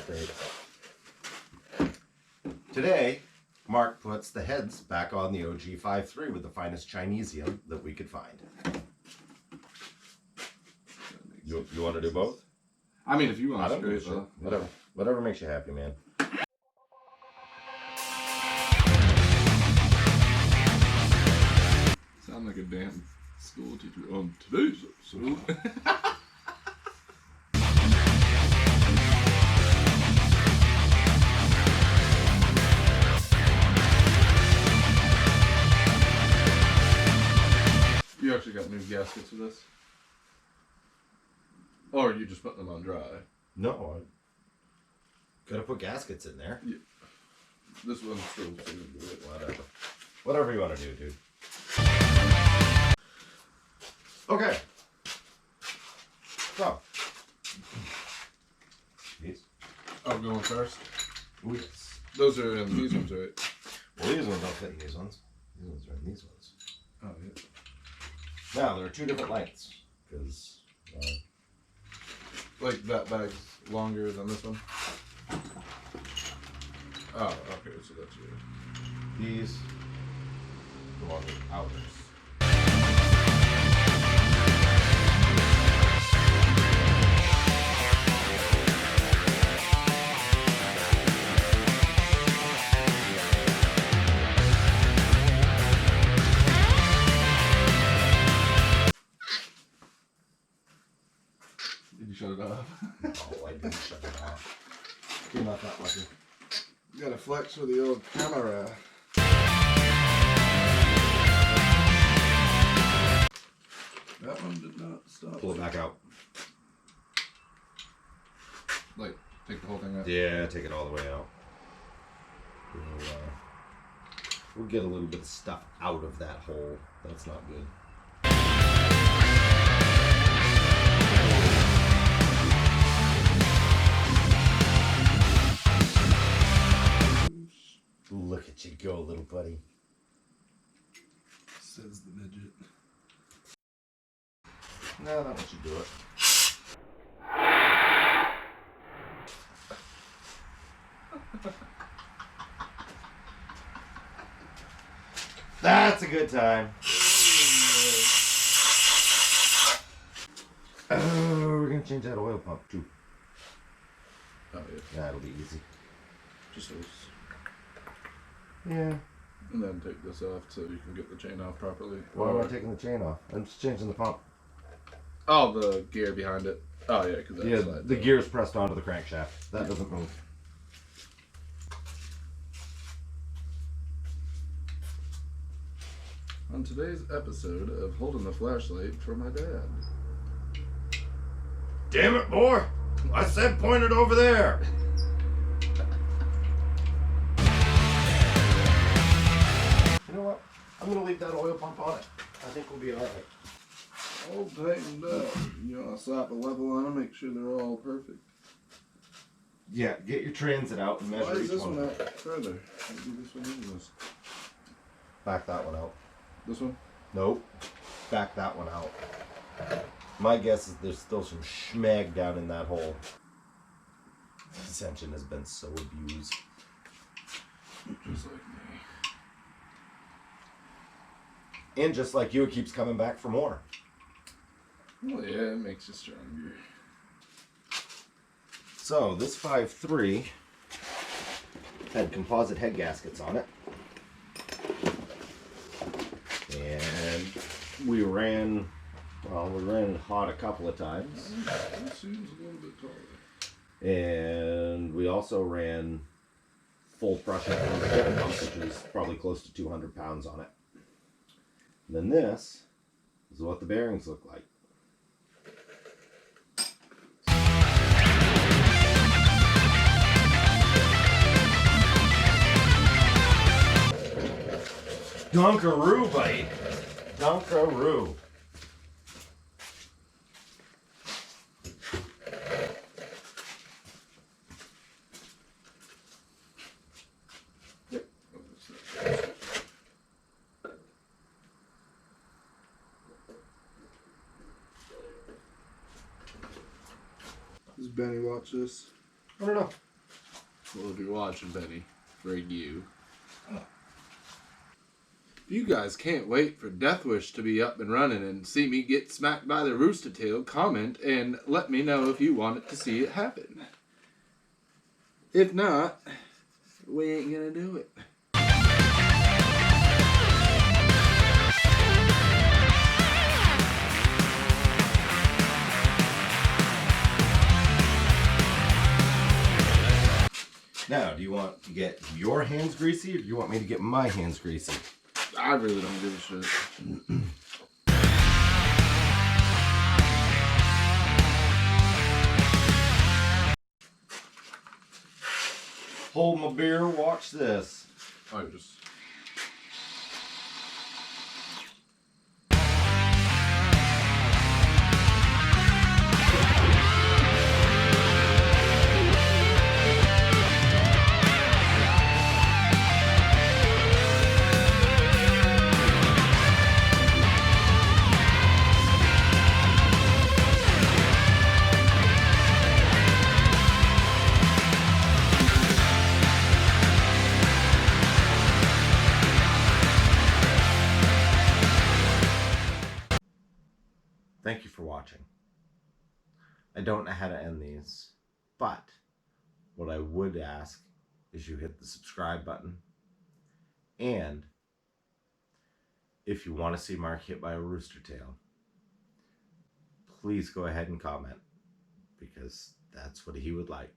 great. Today, Mark puts the heads back on the OG 5.3 with the finest Chinesium that we could find. You want to do both? I mean, if you want I to don't give a shit. Whatever makes you happy, man. Sound like a damn school teacher on today's episode. You actually got new gaskets for this? Or are you just putting them on dry? No, I gotta put gaskets in there. Yeah. This one's still Whatever. Whatever you want to do, dude. Okay. So. These. Oh, going first? Oh, yes. Those are in these ones, right? Well, these ones don't fit in these ones. These ones are in these ones. Oh, yeah. Now, there are two different lengths. Because... Like that bag's longer than this one? Oh, okay, so that's you. these go on the outers. Did you shut it off? No, I didn't shut it off. You're not that lucky. You gotta flex with the old camera. That one did not stop. Pull it back out. Like, take the whole thing out? Yeah, take it all the way out. We'll get a little bit of stuff out of that hole. That's not good. Look at you go, little buddy. Says the midget. No, that one should do it. That's a good time. Oh, we're gonna change that oil pump too. Oh, yeah. That'll be easy. Just those. Yeah. And then take this off so you can get the chain off properly. Why am I taking the chain off? I'm just changing the pump. Oh, the gear behind it. Oh, yeah, because Yeah, the gear's pressed onto the crankshaft. That doesn't move. On today's episode of Holding the Flashlight for My Dad. Damn it, boy! I said point it over there! You know what? I'm gonna leave that oil pump on it. I think we'll be alright. All tightened up. You want to slap a level on them, make sure they're all perfect. Yeah, get your transit out and measure Why is each this one. one out further? Maybe this one is this. Back that one out. This one? Nope. Back that one out. My guess is there's still some schmag down in that hole. This engine has been so abused. Just like me. And just like you, it keeps coming back for more. Well, yeah, it makes you stronger. So, this 5.3 had composite head gaskets on it. And we ran it hot a couple of times. This seems a little bit taller. And we also ran full pressure on the head pump, which is probably close to 200 pounds on it. And then this is what the bearings look like. Dunkaroo, buddy. Dunkaroo. Yep. Does Benny watch this? I don't know. Well, if you're watching, Benny, for you. If you guys can't wait for Deathwish to be up and running and see me get smacked by the rooster tail, comment and let me know if you want to see it happen. If not, we ain't gonna do it. Now, do you want to get your hands greasy, or do you want me to get my hands greasy? I really don't give a shit. Hold my beer, watch this. I just... Thank you for watching. I don't know how to end these, but what I would ask is you hit the subscribe button, and if you want to see Mark hit by a rooster tail, please go ahead and comment, because that's what he would like.